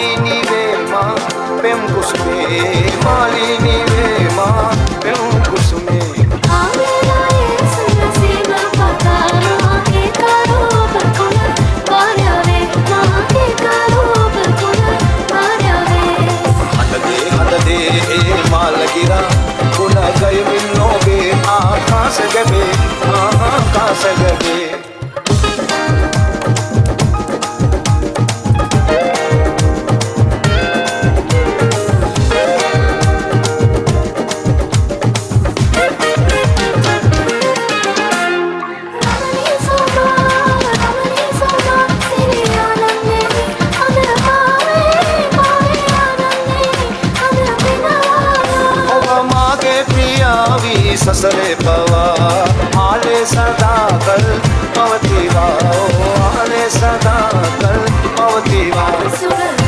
मालिनी वे माँ प्रेम कुसुमे मालिनी वे माँ प्रेम कुसुमे मालगिरा कुल गए मिलोगे आकाश गए आकाश गए ससरे पवा आले सदा कल पवती वा आले सदा कल पवती वा।